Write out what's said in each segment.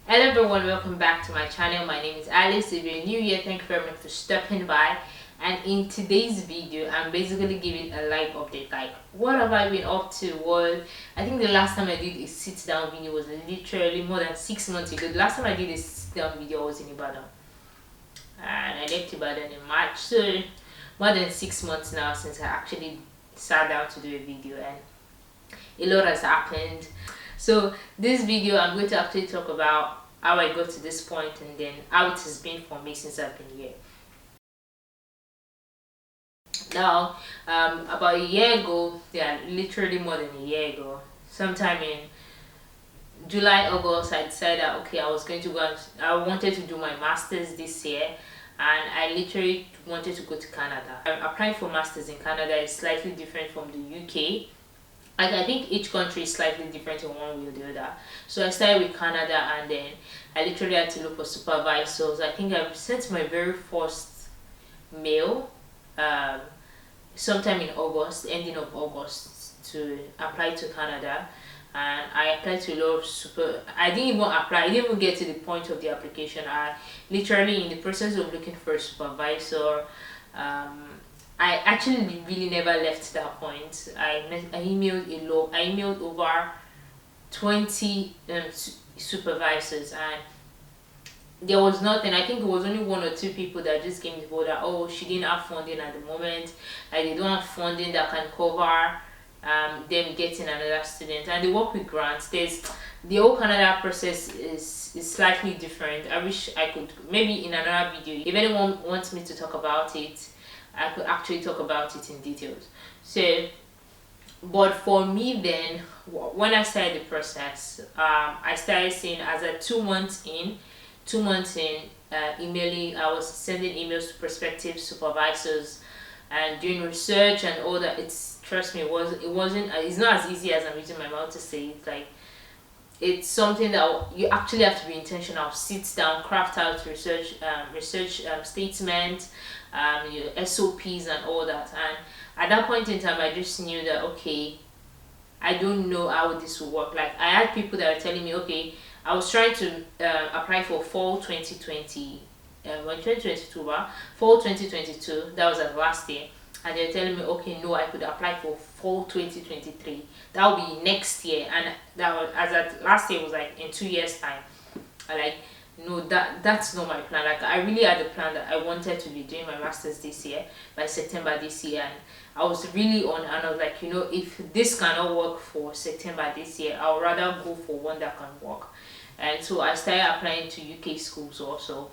Hello everyone, welcome back to my channel. My name is Alice. If you're new here, thank you very much for stopping by. And in today's video, I'm basically giving a live update. Like, what have I been up to? Well, I think the last time I did a sit down video was literally more than 6 months ago. The last time I did a sit down video was in Ibadan, and I left Ibadan in March. So more than 6 months now since I actually sat down to do a video, and a lot has happened. So this video, I'm going to actually talk about how I got to this point and then how it has been for me since I've been here. Now, about a year ago, yeah, literally more than a year ago, sometime in July, August, I decided that okay, I was going to go and I wanted to do my masters this year, and I literally wanted to go to Canada. Applying for masters in Canada is slightly different from the UK. I think each country is slightly different in one way or the other. So I started with Canada, and then I literally had to look for supervisors. I think I sent my very first mail sometime in August, ending of August, to apply to Canada. And I applied to a lot of I didn't even apply, I didn't even get to the point of the application. I literally in the process of looking for a supervisor. I actually really never left that point. I emailed a lot. I emailed over 20 supervisors, and there was nothing. I think it was only one or two people that just came to that, oh, she didn't have funding at the moment. Like, they don't have funding that can cover them getting another student, and they work with grants. There's the whole Canada process is slightly different. I wish I could, maybe in another video, if anyone wants me to talk about it, I could actually talk about it in details. So, but for me then, when I started the process, I started seeing as a 2 months in, emailing. I was sending emails to prospective supervisors and doing research and all that. Trust me, it's not as easy as I'm using my mouth to say it. Like, it's something that you actually have to be intentional. Sit down, craft out research statements, your SOPs and all that. And at that point in time, I just knew that okay, I don't know how this will work. Like, I had people that were telling me, okay, I was trying to apply for fall 2020, 2022, fall 2022. That was last year. And they're telling me, okay, no, I could apply for fall 2023. That will be next year. And that was, as at last year was like in 2 years time. I like, no, that's not my plan. Like, I really had a plan that I wanted to be doing my masters this year, by September this year. And I was really on, and I was like, if this cannot work for September this year, I'll rather go for one that can work. And so I started applying to UK schools also.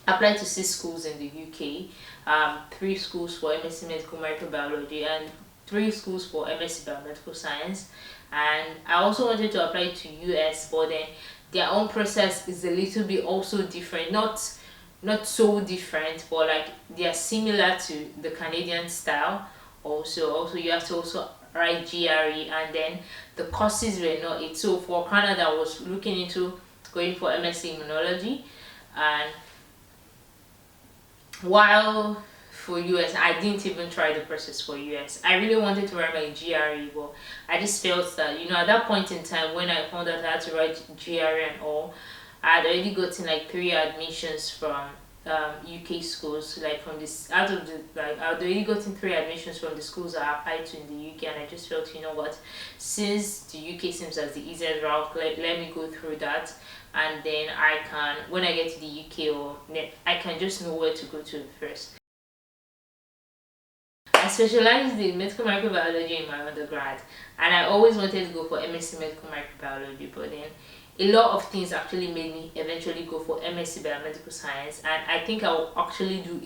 Applied to 6 schools in the UK, 3 schools for Msc Medical Microbiology and 3 schools for Msc Biomedical Science. And I also wanted to apply to US, but then their own process is a little bit also different. Not so different, but like they are similar to the Canadian style. Also you have to also write GRE, and then the courses were not it. So for Canada, I was looking into going for MSc Immunology, and while for US, I didn't even try the process for US. I really wanted to write my GRE, but I just felt that, at that point in time when I found out I had to write GRE and all, I had already gotten like 3 admissions from UK schools. Like, from this, out of the, like, I had already gotten 3 admissions from the schools I applied to in the UK, and I just felt, what, since the UK seems as the easiest route, let me go through that, and then I can, when I get to the UK, I can just know where to go to first. I specialized in medical microbiology in my undergrad, and I always wanted to go for MSc Medical Microbiology, but then a lot of things actually made me eventually go for MSc Biomedical Science. And I think I'll actually do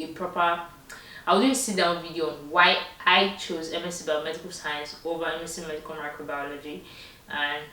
I'll do a sit down video on why I chose MSc Biomedical Science over MSc Medical Microbiology. And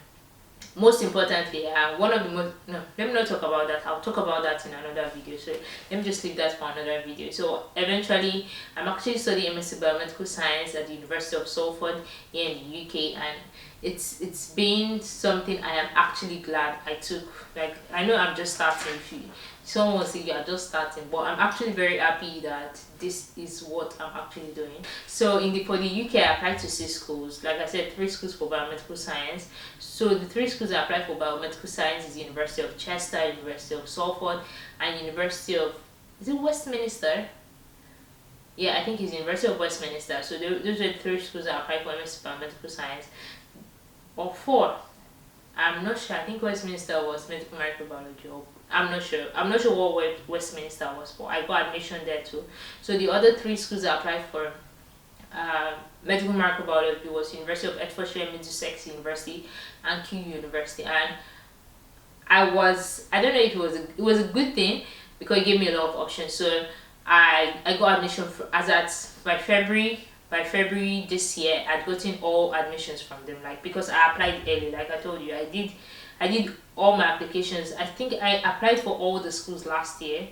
most importantly, one of the most, no, let me not talk about that. I'll talk about that in another video. So let me just leave that for another video. So eventually, I'm actually studying MSc Biomedical Science at the University of Salford here in the UK, and it's been something I am actually glad I took. Like, I know I'm just starting. If you, someone will say you are just starting, but I'm actually very happy that this is what I'm actually doing. So for the UK, I applied to 6 schools. Like I said, 3 schools for biomedical science. So the 3 schools I applied for biomedical science is University of Chester, University of Salford, and University of, is it Westminster? Yeah, I think it's University of Westminster. So those are the 3 schools I applied for Msc Biomedical Science. Or 4. I'm not sure. I think Westminster was medical microbiology. Or I'm not sure. I'm not sure what Westminster was for. I got admission there too. So the other 3 schools I applied for medical microbiology was University of Hertfordshire, Middlesex University, and Kew University. And I don't know if it was a good thing because it gave me a lot of options. So I got admission as at by February this year. I'd gotten all admissions from them, like, because I applied early. Like I told you, I did all my applications. I think I applied for all the schools last year.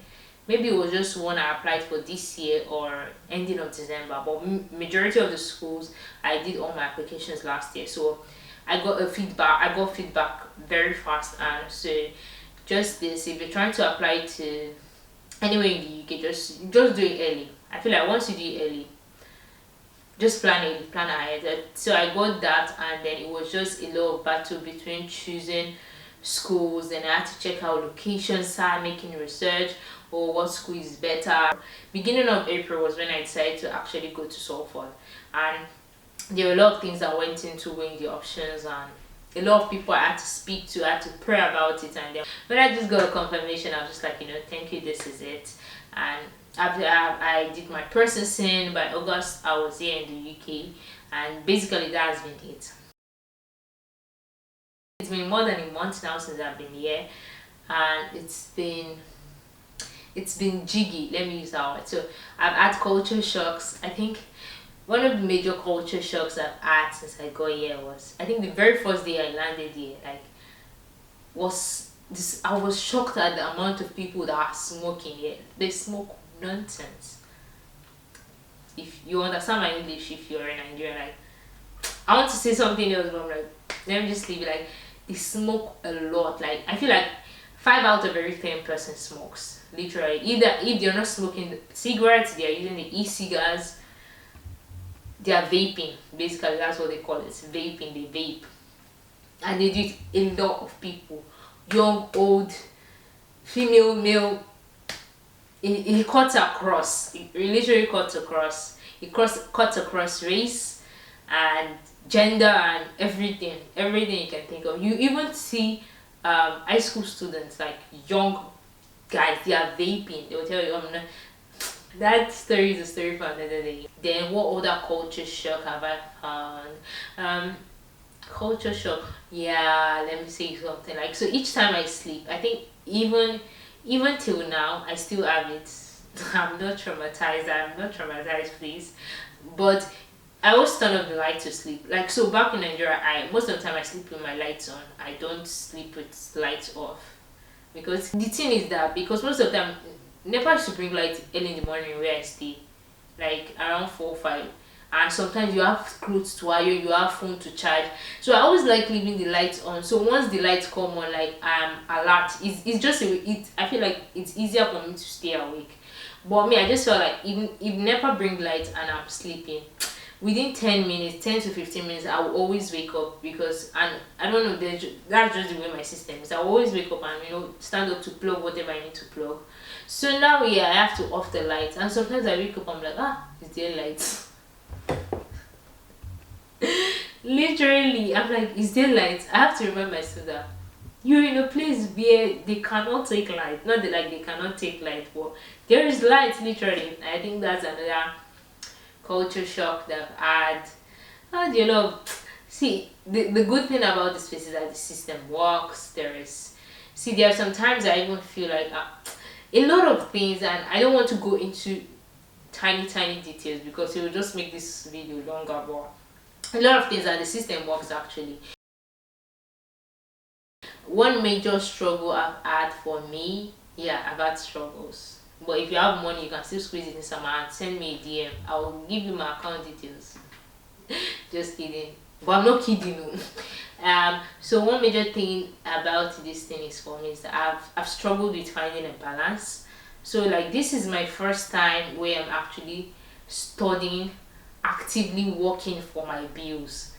Maybe it was just one I applied for this year or ending of December, but majority of the schools I did all my applications last year. So I got feedback very fast. And so just this, if you're trying to apply to anywhere in the UK, just do it early. I feel like once you do it early, just plan ahead. So I got that, and then it was just a lot of battle between choosing schools. Then I had to check out locations, start making research, or what school is better. Beginning of April was when I decided to actually go to Salford, and there were a lot of things that went into weighing the options, and a lot of people I had to speak to. I had to pray about it, and then when I just got a confirmation, I was just like, thank you, this is it. And after I did my processing, by August I was here in the UK, and basically that has been it. It's been more than a month now since I've been here, and it's been jiggy, let me use that word. So I've had culture shocks. I think one of the major culture shocks I've had since I got here was, I think the very first day I landed here, like, was this. I was shocked at the amount of people that are smoking here. They smoke nonsense. If you understand my English, if you're in Nigeria, like, I want to say something else, but I'm like, let me just leave it. Like, they smoke a lot. Like, I feel like 5 out of every 10 person smokes, literally. Either if they're not smoking cigarettes, they're using the e-cigars, they are vaping. Basically, that's what they call it, vaping. They vape, and they do it. A lot of people, young, old, female, male. It cuts across. It literally cuts across. Cuts across race and gender and everything you can think of. You even see high school students, like young guys, they are vaping. They will tell you, that story is a story for another day. Then what other culture shock have I found? Culture shock, yeah, let me say something. Like, so each time I sleep, I think even till now I still have it. I'm not traumatized, please, but I always turn off the light to sleep. Like, so back in Nigeria, most of the time I sleep with my lights on. I don't sleep with lights off, because the thing is that, because most of the time NEPA used to bring light early in the morning where I stay, like around 4 or 5, and sometimes you have clothes to iron, you have phone to charge. So I always like leaving the lights on. So once the lights come on, like, I'm alert. It's just I feel like it's easier for me to stay awake. But me, I just feel like even if NEPA bring lights and I'm sleeping, within 10 to 15 minutes, I will always wake up, because, and I don't know, that's just the way my system is. I will always wake up and stand up to plug whatever I need to plug. So now, yeah, I have to off the lights, and sometimes I wake up, I'm like, is there lights? Literally, I'm like, is there lights? I have to remind myself that you're in a place where they cannot take light. Not that, like, they cannot take light, but there is light, literally. I think that's another culture shock that I've had. See, the good thing about this place is that the system works. There are some times I even feel like a lot of things, and I don't want to go into tiny details because it will just make this video longer, but a lot of things that the system works actually. One major struggle I've had, for me, yeah, I've had struggles, but if you have money, you can still squeeze it in some and send me a DM. I'll give you my account details. Just kidding. but I'm not kidding you. So one major thing about this thing is for me is that I've struggled with finding a balance. So like this is my first time where I'm actually studying, actively working for my bills,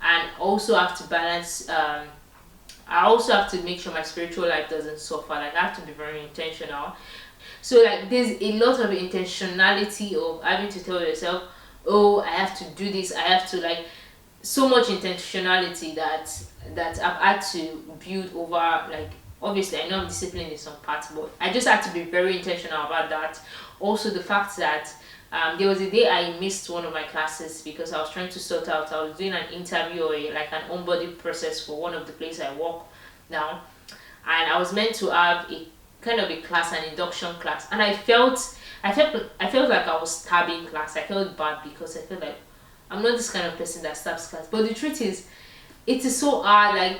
and also have to balance. I also have to make sure my spiritual life doesn't suffer. Like I have to be very intentional. So like there's a lot of intentionality of having to tell yourself, oh, I have to do this. I have to like so much intentionality that I've had to build over. Like obviously I know I'm disciplined in some parts, but I just had to be very intentional about that. Also the fact that there was a day I missed one of my classes because I was trying to sort out, I was doing an interview or like an onboarding process for one of the places I work now, and I was meant to have a kind of a class, an induction class, and I felt like I was stabbing class. I felt bad because I felt like I'm not this kind of person that stabs class. But the truth is, it is so hard. Like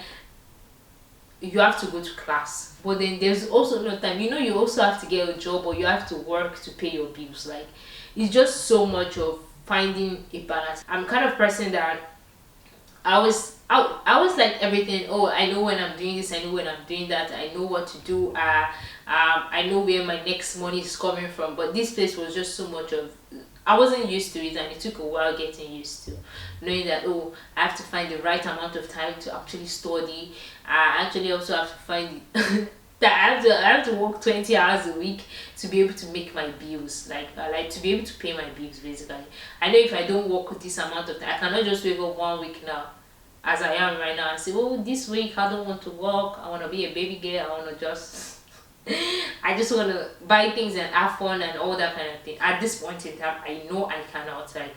you have to go to class, but then there's also no time. You also have to get a job or you have to work to pay your bills. Like it's just so much of finding a balance. I'm kind of person that I was like everything. Oh, I know when I'm doing this. I know when I'm doing that. I know what to do. I know where my next money is coming from. But this place was just so much of. I wasn't used to it, and it took a while getting used to knowing that, oh, I have to find the right amount of time to actually study. I actually also have to find that I have to work 20 hours a week to be able to make my bills, like to be able to pay my bills basically. I know if I don't work this amount of time, I cannot just wake up one week now as I am right now and say, oh, this week I don't want to work, I want to be a baby girl, I want to just I just want to buy things and have fun and all that kind of thing. At this point in time, I know I cannot. Like,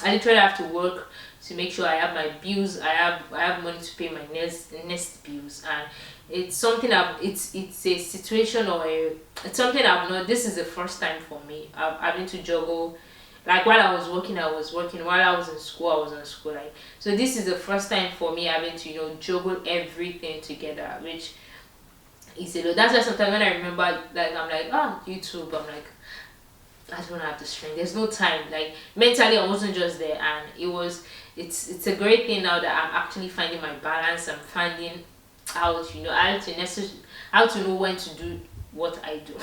I literally have to work to make sure I have my bills. I have money to pay my next bills, and it's something it's a situation it's something I've not. This is the first time for me. I've having to juggle. Like while I was working, I was working. While I was in school, I was in school. Like so, this is the first time for me having to juggle everything together, which is a lot. That's why sometimes when I remember, like I'm like, YouTube. I'm like, I don't have the strength. There's no time. Like mentally, I wasn't just there, and it's a great thing now that I'm actually finding my balance. I'm finding out, how to know when to do what I do.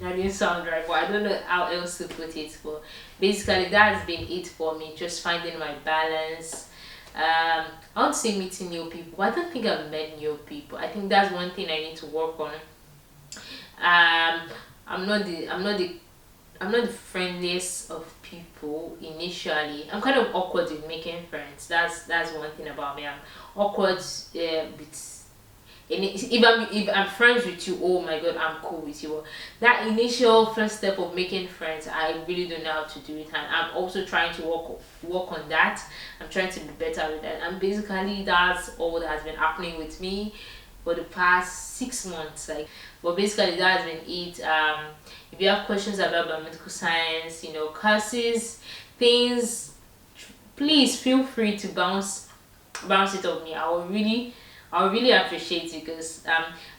That didn't sound right, but I don't know how else to put it. But basically, that has been it for me. Just finding my balance. I want to say meeting new people, but I don't think I've met new people. I think that's one thing I need to work on. I'm not the friendliest of people initially. I'm kind of awkward with making friends. That's one thing about me. I'm awkward with. And if I'm friends with you, oh my god, I'm cool with you. That initial first step of making friends, I really don't know how to do it, and I'm also trying to work on that. I'm trying to be better with that, and basically that's all that has been happening with me for the past 6 months. Like, but basically that has been it. If you have questions about biomedical science, courses, things, please feel free to bounce it off me. I would really appreciate it because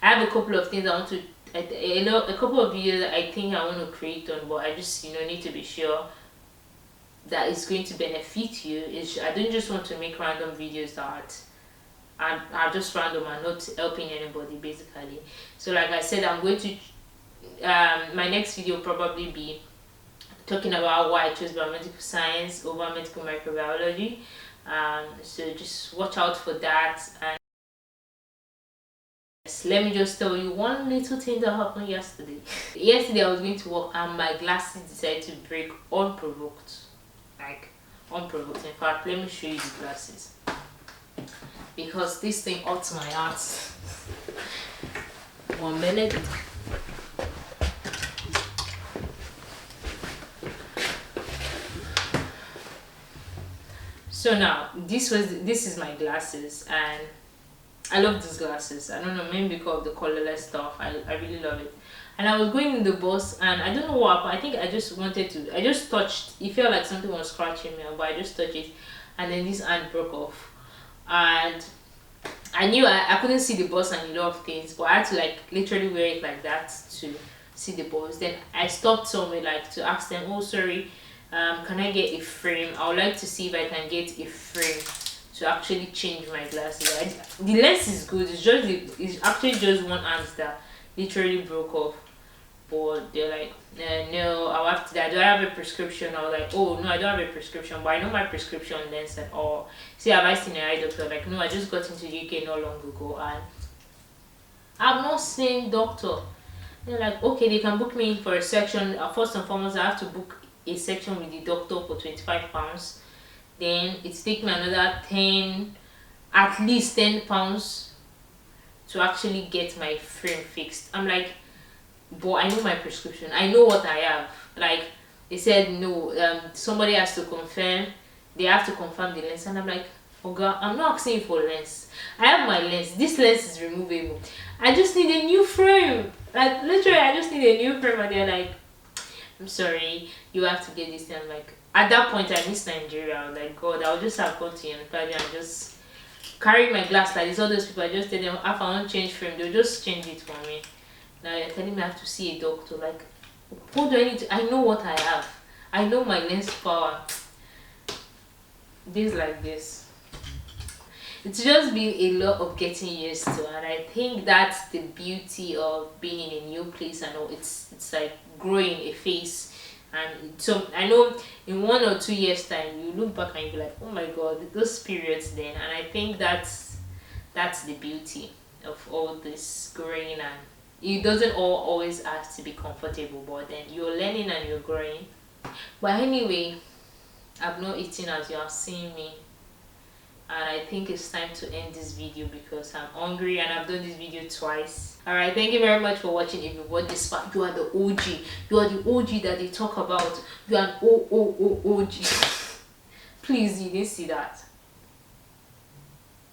I have a couple of things I want to, a couple of videos that I think I want to create on, but I just need to be sure that it's going to benefit you. I don't just want to make random videos that are just random and not helping anybody basically. So like I said, I'm going to my next video will probably be talking about why I chose biomedical science over medical microbiology. So just watch out for that. And let me just tell you one little thing that happened yesterday. Yesterday I was going to work and my glasses decided to break unprovoked. Like unprovoked. In fact, let me show you the glasses. Because this thing hurts my heart. 1 minute. So now this is my glasses, and I love these glasses. I don't know, maybe because of the colorless stuff. I really love it. And I was going in the bus and I don't know what happened. I think I just touched, it felt like something was scratching me, but I just touched it and then this hand broke off. And I knew I couldn't see the bus and a lot of things, but I had to like literally wear it like that to see the bus. Then I stopped somewhere like to ask them, oh sorry, can I get a frame? I would like to see if I can get a frame to actually change my glasses. The lens is good. It's actually just one hand that literally broke off. But they're like, no, I'll have to. I don't have a prescription. I was like, oh no, I don't have a prescription, but I know my prescription lens and all. See, have I seen an eye doctor? Like, no, I just got into UK not long ago, and I've not seen doctor. They're like, okay, they can book me in for a section. First and foremost, I have to book a section with the doctor for £25. Then it's take me another 10, at least £10 to actually get my frame fixed. I'm like, but I know my prescription. I know what I have. Like, they said no. Somebody has to confirm. They have to confirm the lens, and I'm like, oh God, I'm not asking for lens. I have my lens. This lens is removable. I just need a new frame. Like, literally, I just need a new frame, and they're like, I'm sorry, you have to get this thing. I'm like, at that point, I miss Nigeria. I was like, God, I'll just have gone to Yankari and just carry my glass like this. All those people, I just tell them, if I want to change frame, they'll just change it for me. Now you're telling me I have to see a doctor. Like, what do I need to? I know what I have. I know my lens power. Days like this, it's just been a lot of getting used to, and I think that's the beauty of being in a new place. I know it's like growing a face, and so I know in 1 or 2 years time you look back and you be like, oh my God, those periods then. And I think that's the beauty of all this growing, and it doesn't always have to be comfortable, but then you're learning and you're growing. But anyway, I've not eaten as you are seeing me, and I think it's time to end this video because I'm hungry and I've done this video twice. Alright, thank you very much for watching. If you watched this far, you are the OG. You are the OG that they talk about. You are an OG. Please, you didn't see that.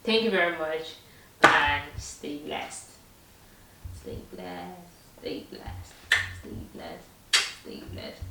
Thank you very much, and stay blessed. Stay blessed. Stay blessed. Stay blessed. Stay blessed.